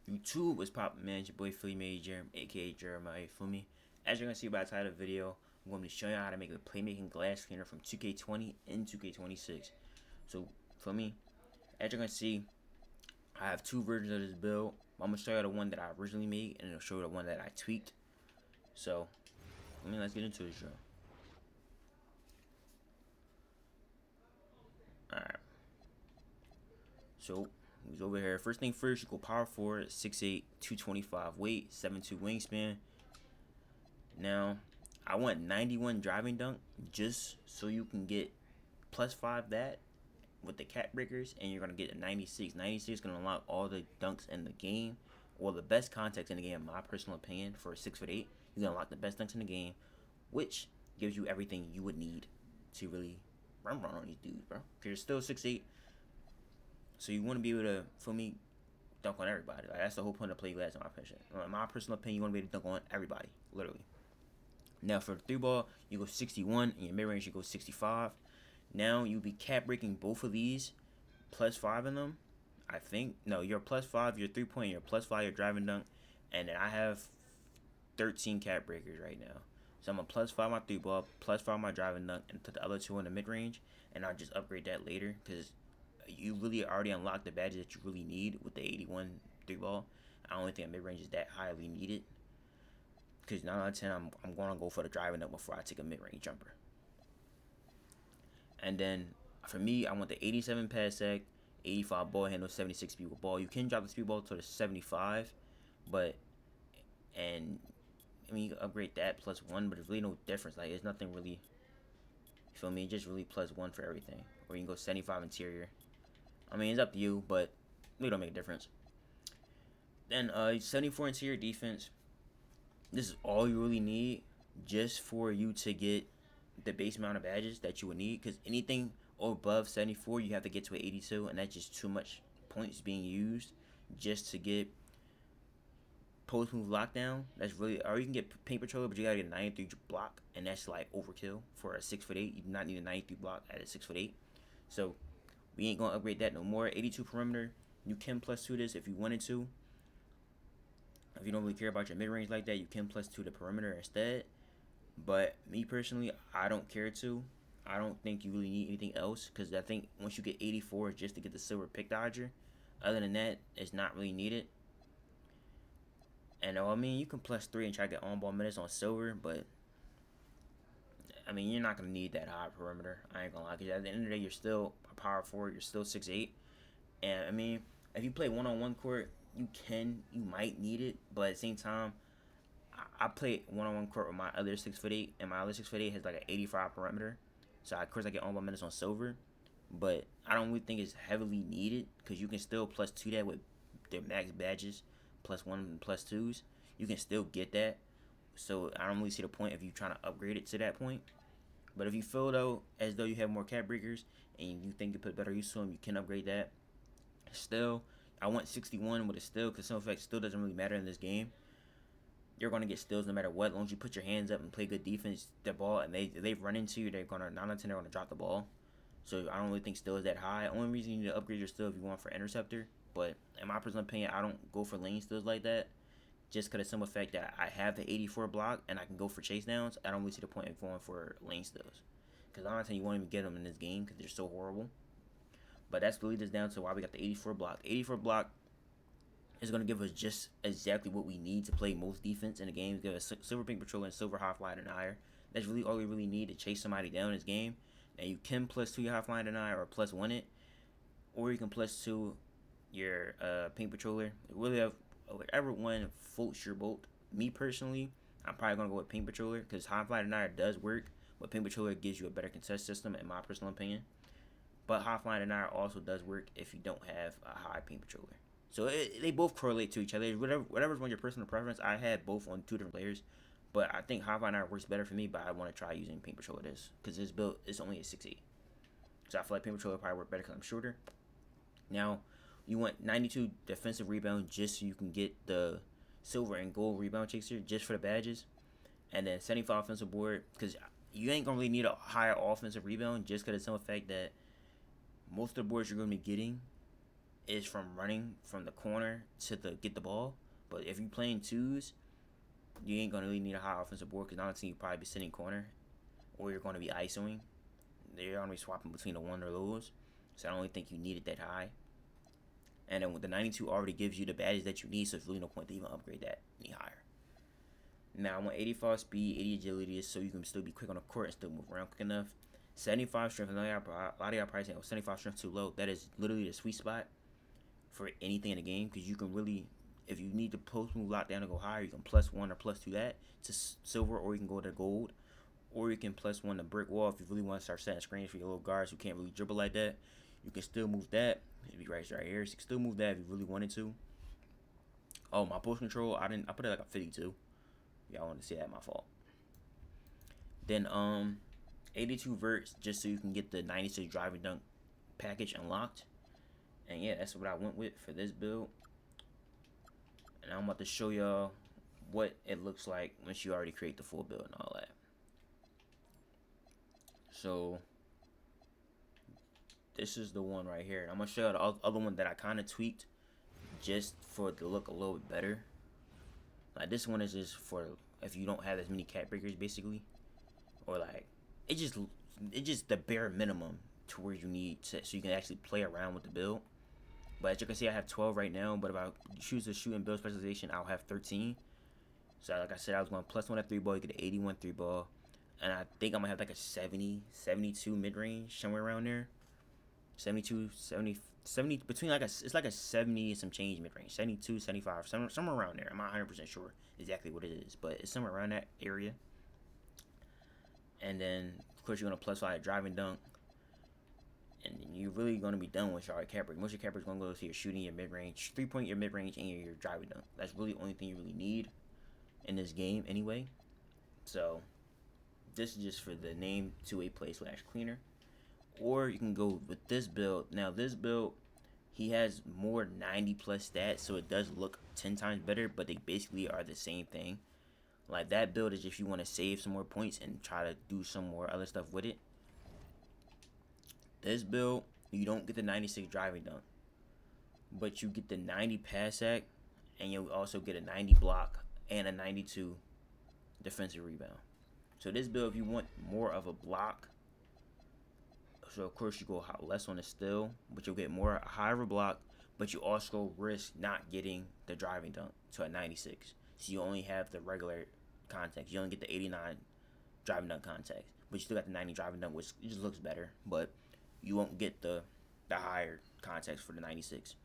YouTube was poppin', man. It's your boy Philly Major, aka Jeremiah. Feel me? As you're gonna see by the title of the video, I'm going to be showing you how to make a playmaking glass cleaner from 2K20 and 2K26. So, for me, as you're gonna see, I have two versions of this build. I'm gonna show you the one that I originally made, and I'll show you the one that I tweaked. So, let's get into this, show. Alright. So, he's over here. First thing first, you go power forward, 6'8", 225 weight, 7'2" wingspan. Now, I want 91 driving dunk just so you can get +5 that with the cap breakers, and you're going to get a 96. 96 is going to unlock all the dunks in the game, or the best context in the game, in my personal opinion, for a 6'8". You're going to unlock the best dunks in the game, which gives you everything you would need to really run on these dudes, bro. Because you're still 6'8", so you want to be able to, for me, dunk on everybody. Like, that's the whole point of play glass, in my personal opinion. You want to be able to dunk on everybody, literally. Now for the 3-ball, you go 61, and your mid-range you go 65. Now you'll be cap breaking both of these, +5 in them, I think. No, you're +5, your 3-point, you're +5, your driving dunk, and then I have 13 cap breakers right now. So I'm gonna +5 my 3-ball, +5 my driving dunk, and put the other two in the mid-range, and I'll just upgrade that later, because you really already unlocked the badges that you really need with the 81 3-ball. I don't think mid-range is that highly needed, because 9 out of 10, I'm going to go for the driving up before I take a mid-range jumper. And then, for me, I want the 87 pass sec, 85 ball handle, 76 speed with ball. You can drop the speed ball to the 75, but, and, I mean, you can upgrade that +1, but there's really no difference. Like, it's nothing really, you feel me? It's just really +1 for everything. Or you can go 75 interior. I mean, it's up to you, but it don't make a difference. Then, 74 interior defense. This is all you really need just for you to get the base amount of badges that you would need, because anything above 74 you have to get to an 82, and that's just too much points being used just to get post move lockdown. That's really, or you can get paint patroller, but you gotta get a 93 block, and that's like overkill for a 6'8". You do not need a 93 block at a 6'8". So we ain't gonna upgrade that no more. 82 perimeter, you can +2 this if you wanted to. If you don't really care about your mid-range like that, you can +2 the perimeter instead. But me personally, I don't care to. I don't think you really need anything else, because I think once you get 84 just to get the silver pick dodger. Other than that, it's not really needed. And I mean, you can +3 and try to get on-ball minutes on silver, but I mean, you're not going to need that high perimeter. I ain't going to lie, because at the end of the day, you're still a power forward. You're still 6'8". And I mean, if you play one-on-one court, you might need it, but at the same time, I play one-on-one court with my other 6'8", and my other 6'8" has like an 85 perimeter. So of course I get on-ball minutes on silver, but I don't really think it's heavily needed, because you can still +2 that with the max badges, +1 and +2s. You can still get that. So I don't really see the point if you trying to upgrade it to that point. But if you feel though as though you have more cap breakers and you think you put better use to them, you can upgrade that. Still, I want 61 with a steal, because some effect still doesn't really matter in this game. You're going to get steals no matter what. As long as you put your hands up and play good defense, the ball, and they run into you, they're going to, 9 out of 10, they're going to drop the ball. So I don't really think steal is that high. Only reason you need to upgrade your steal if you want for interceptor. But in my personal opinion, I don't go for lane steals like that, just because of some effect that I have the 84 block and I can go for chase downs. I don't really see the point of going for lane steals, because 9 out of 10, you won't even get them in this game because they're so horrible. But that's really just down to why we got the 84 block. 84 block is going to give us just exactly what we need to play most defense in the game. Give us silver pink patrol and silver high fly denier. That's really all we really need to chase somebody down in this game. And you can +2 your high fly denier or +1 it, or you can +2 your pink patroller. Really have whatever one floats your boat. Me personally, I'm probably going to go with pink patroller, because high fly denier does work, but pink patroller gives you a better contest system in my personal opinion. But high fly denier also does work if you don't have a high pink patroller. So they both correlate to each other. Whatever's on your personal preference. I had both on 2 different players, but I think high fly denier works better for me. But I want to try using pink patroller this, because this build is only a 6'8". So I feel like pink patroller probably work better because I'm shorter. Now, you want 92 defensive rebound just so you can get the silver and gold rebound chaser just for the badges, and then 75 offensive board, because you ain't gonna really need a higher offensive rebound, just because of some effect that most of the boards you're going to be getting is from running from the corner to get the ball. But if you're playing twos, you ain't gonna really need a high offensive board because not only you probably be sitting corner, or you're gonna be isoing. You're gonna be swapping between the one or those. So I don't really think you need it that high. And then with the 92 already gives you the badges that you need, so there's really no point to even upgrade that any higher. Now I want 85 speed, 80 agility, so you can still be quick on the court and still move around quick enough. 75 strength. A lot of y'all probably saying, 75 strength too low. That is literally the sweet spot for anything in the game because you can really, if you need to post move lockdown to go higher, you can +1 or +2 that to silver, or you can go to gold, or you can +1 to brick wall if you really want to start setting screens for your little guards who can't really dribble like that. You can still move that. It'd be right here. So you can still move that if you really wanted to. Oh, my post control, I put it like a 52. Y'all want to see that? My fault. Then 82 verts just so you can get the 96 driving dunk package unlocked. And yeah, that's what I went with for this build. And I'm about to show y'all what it looks like once you already create the full build and all that. So this is the one right here. I'm gonna show you the other one that I kind of tweaked just for it to look a little bit better. Like this one is just for if you don't have as many cat breakers basically, or like it's just the bare minimum to where you need to, so you can actually play around with the build. But as you can see, I have 12 right now, but if I choose to shoot and build specialization, I'll have 13. So like I said, I was going +1 at 3 ball, you get an 81 3 ball, and I think I'm gonna have like a 70, 72 mid range, somewhere around there. 72, 70 between like it's like a 70 and some change mid range, 72, 75, somewhere around there. I'm not 100% sure exactly what it is, but it's somewhere around that area. And then of course you're gonna +5 driving dunk, and then you're really gonna be done with your cap break. Most of your cap break is gonna go to your shooting, your mid range, 3-point, your mid range, and your driving dunk. That's really the only thing you really need in this game anyway. So this is just for the name 2A play / cleaner. Or you can go with this build. Now this build, he has more 90 plus stats, so it does look 10 times better, but they basically are the same thing. Like that build is if you want to save some more points and try to do some more other stuff with it. This build, you don't get the 96 driving dunk, but you get the 90 pass act, and you'll also get a 90 block and a 92 defensive rebound. So this build, if you want more of a block, so of course you go less on the steal, but you'll get more higher of a block, but you also risk not getting the driving dunk to a 96. So you only have the regular context. You only get the 89 driving dunk context, but you still got the 90 driving dunk, which just looks better, but you won't get the higher context for the 96.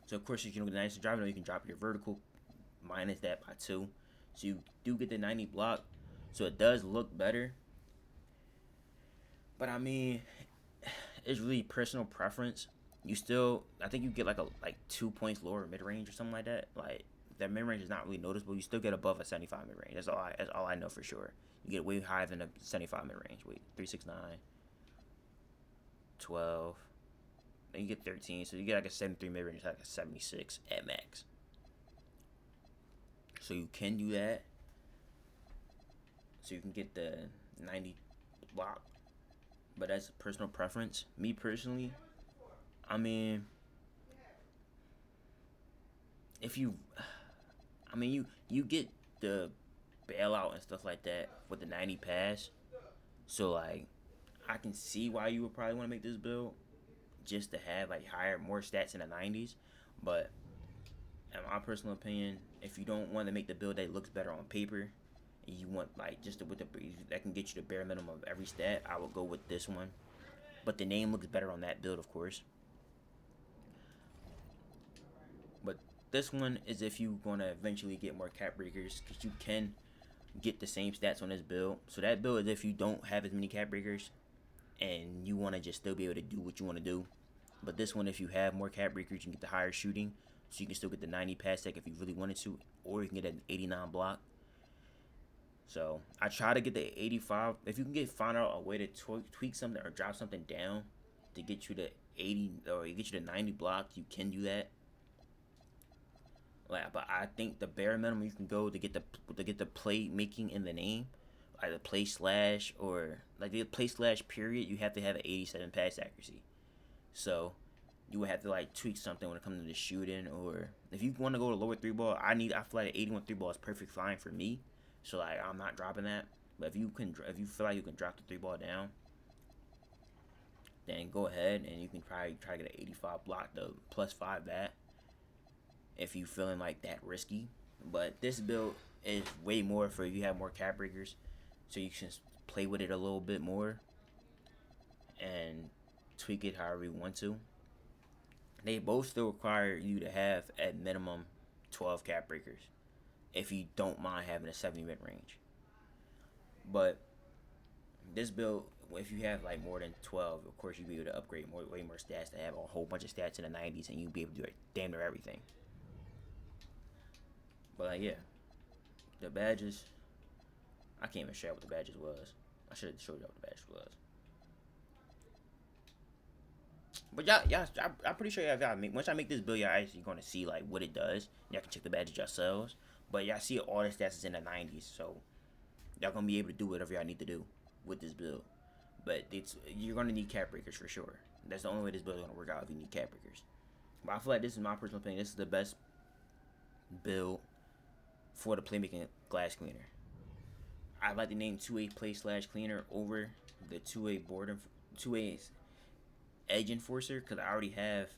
So of course if you don't get the 96 driving dunk, you can drop your vertical minus that by 2. So you do get the 90 block, so it does look better. But I mean, it's really personal preference. You still, I think you get like 2 points lower mid range or something like that. Like that mid range is not really noticeable. You still get above a 75 mid range. That's all I know for sure. You get way higher than a 75 mid range. Wait, 369, 12. Then you get 13. So you get like a 73 mid range, like a 76 at max. So you can do that. So you can get the 90 block. But that's personal preference. Me personally, I mean, if you get the bailout and stuff like that with the 90 pass. So like, I can see why you would probably want to make this build just to have like more stats in the 90s. But in my personal opinion, if you don't want to make the build that looks better on paper, you want like just with that can get you the bare minimum of every stat, I would go with this one. But the name looks better on that build, of course. But this one is if you want to eventually get more cap breakers, because you can get the same stats on this build. So that build is if you don't have as many cap breakers and you want to just still be able to do what you want to do. But this one, if you have more cap breakers, you can get the higher shooting, so you can still get the 90 pass tech if you really wanted to, or you can get an 89 block. So I try to get the 85. If you can find out a way to tweak something or drop something down to get you the 80 or get you the 90 block, you can do that. Like, but I think the bare minimum you can go to get the play making in the name, like the play slash or like the play slash period, you have to have an 87 pass accuracy. So you would have to like tweak something when it comes to the shooting, or if you want to go to lower three ball, I feel like an 81 three ball is perfect fine for me. So like I'm not dropping that. But if you feel like you can drop the three ball down, then go ahead and you can try to get an 85 block, the +5 that. If you feeling like that risky, but this build is way more for you have more cap breakers, so you can play with it a little bit more and tweak it however you want to. They both still require you to have at minimum 12 cap breakers if you don't mind having a 70 mid range. But this build, if you have like more than 12, of course you'll be able to upgrade way more stats to have a whole bunch of stats in the 90s, and you'll be able to do damn near everything. But like, yeah, the badges, I can't even share what the badges was. I should have showed you what the badges was. But y'all, I'm pretty sure y'all once I make this build, y'all actually gonna see like what it does. Y'all can check the badges yourselves. But y'all see all the stats is in the 90s, so y'all gonna be able to do whatever y'all need to do with this build. But you're gonna need cap breakers for sure. That's the only way this build is gonna work out, if you need cap breakers. But I feel like this is my personal opinion. This is the best build for the playmaking glass cleaner. I like to name 2A play / cleaner over the 2A edge enforcer, because I already have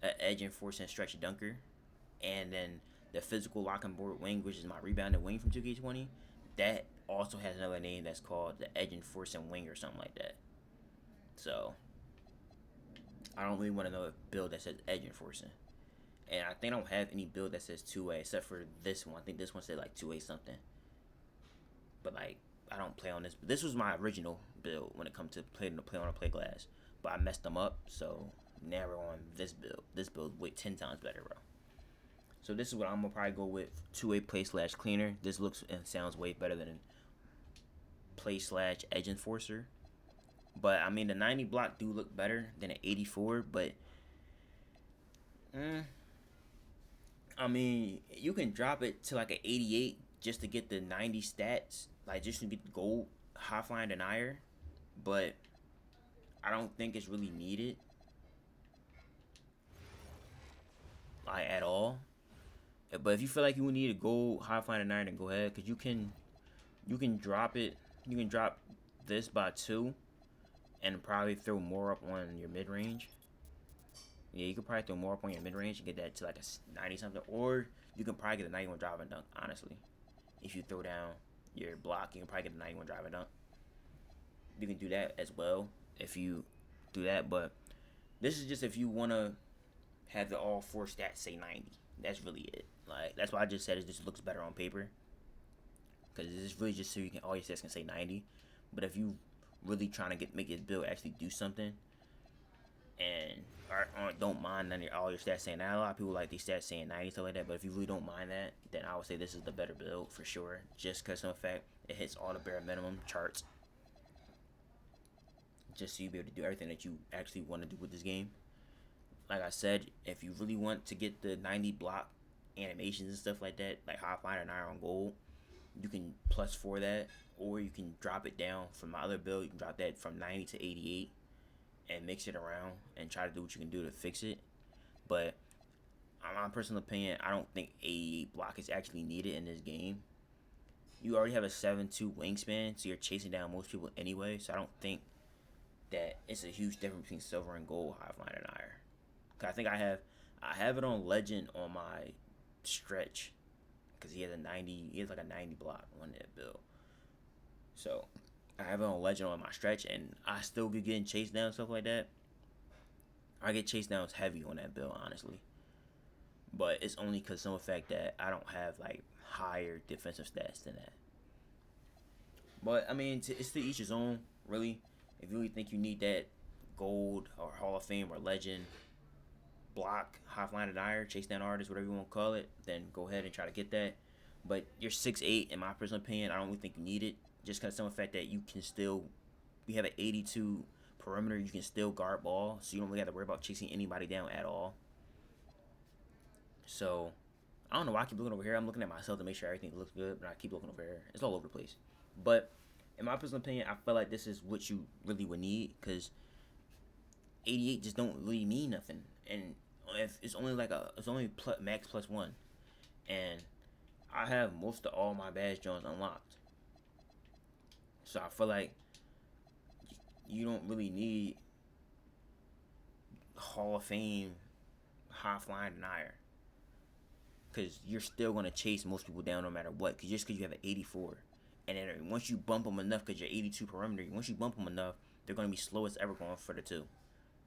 an edge enforcer and stretch dunker, and then the physical lock and board wing, which is my rebounded wing from 2K20. That also has another name that's called the edge enforcing wing or something like that. So I don't really want to know a build that says edge enforcing. And I think I don't have any build that says 2A except for this one. I think this one said like 2A something. But like, I don't play on this. This was my original build when it comes to play on a play glass. But I messed them up, so now we're on this build. This build way 10 times better, bro. So this is what I'm gonna probably go with: 2A play / cleaner. This looks and sounds way better than play / edge enforcer. But I mean, the 90 block do look better than an 84, but I mean, you can drop it to like an 88 just to get the 90 stats, like just to get the gold high flying denier, but I don't think it's really needed, like, at all. But if you feel like you need a gold high flying denier, then go ahead, because you can drop it. You can drop this by 2 and probably throw more up on your mid range. Yeah, you could probably throw more up on your mid range and get that to like a 90 something, or you can probably get a 91 drive and dunk. Honestly, if you throw down your block, you can probably get a 91 drive and dunk. You can do that as well if you do that, but this is just if you want to have the all 4 stats say 90. That's really it. Like, that's why I just said it just looks better on paper, because it's really just so you can all your stats can say 90. But if you really trying to make this build actually do something, and don't mind all your stats saying that. A lot of people like these stats saying 90, stuff like that, but if you really don't mind that, then I would say this is the better build for sure, just because of the fact it hits all the bare minimum charts, just so you be able to do everything that you actually want to do with this game. Like I said, if you really want to get the 90 block animations and stuff like that, like high flying and iron gold, you can +4 that, or you can drop it down from my other build. You can drop that from 90 to 88 and mix it around and try to do what you can do to fix it. But in my personal opinion, I don't think 88 block is actually needed in this game. You already have a 7'2" wingspan, so you're chasing down most people anyway, so I don't think that it's a huge difference between silver and gold high flying and iron. I think I have it on legend on my stretch, because he has like a 90 block on that build. So I have it on legend on my stretch, and I still be getting chased down, stuff like that. I get chased down heavy on that build, honestly. But it's only because of the fact that I don't have like higher defensive stats than that. But I mean, it's to each his own, really. If you really think you need that gold or Hall of Fame or legend block, high flying denier, chase down artist, whatever you want to call it, then go ahead and try to get that. But you're 6'8", in my personal opinion, I don't really think you need it, just because of the fact that we have an 82 perimeter, you can still guard ball, so you don't really have to worry about chasing anybody down at all. So I don't know why I keep looking over here. I'm looking at myself to make sure everything looks good, but I keep looking over here. It's all over the place. But in my personal opinion, I feel like this is what you really would need, because 88 just don't really mean nothing. and if it's only like it's only max +1, and I have most of all my badge joints unlocked. So I feel like you don't really need Hall of Fame high flying denier, because you're still gonna chase most people down no matter what. Cause just because you have an 84, and then once you bump them enough, because you're 82 perimeter, once you bump them enough, they're gonna be slowest ever going for the 2.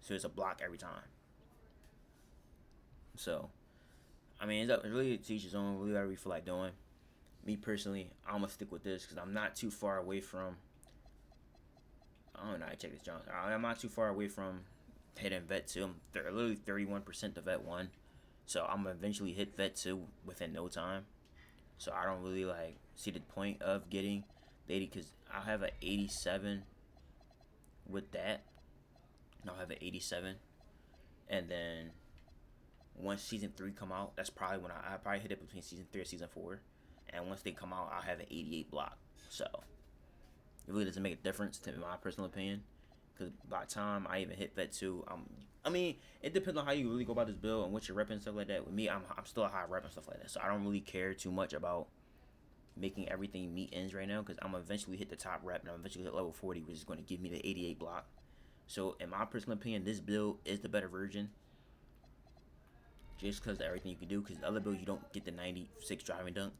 So it's a block every time. So I mean, it's really to each his own. Really, whatever you feel like doing. Me personally, I'm gonna stick with this because I'm not too far away from. I don't know. I check this, John. I'm not too far away from hitting vet 2. I'm literally 31% to vet 1, so I'm gonna eventually hit vet 2 within no time. So I don't really like see the point of getting the 80, because I'll have an 87 with that. I'll have an 87, and then once season 3 come out, that's probably when I probably hit it between season 3 and season 4. And once they come out, I'll have an 88 block. So it really doesn't make a difference, in my personal opinion, because by the time I even hit vet 2, I mean, it depends on how you really go about this build and what you're repping and stuff like that. With me, I'm still a high rep and stuff like that, so I don't really care too much about making everything meet ends right now, because I'm gonna eventually hit the top rep, and I'm eventually hit level 40, which is going to give me the 88 block. So in my personal opinion, this build is the better version, just because of everything you can do. Because the other build, you don't get the 96 driving dunk.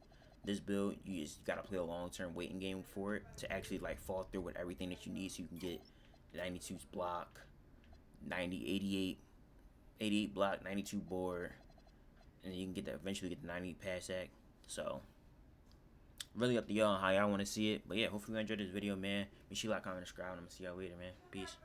This build, you just gotta play a long-term waiting game for it to actually like fall through with everything that you need, so you can get the 92's block, 88 block, 92 board, and then you can eventually get the 90 pass act. So really up to y'all how y'all want to see it. But yeah, hopefully you enjoyed this video, man. Make sure you like, comment, subscribe, and I'm gonna see y'all later, man. Peace.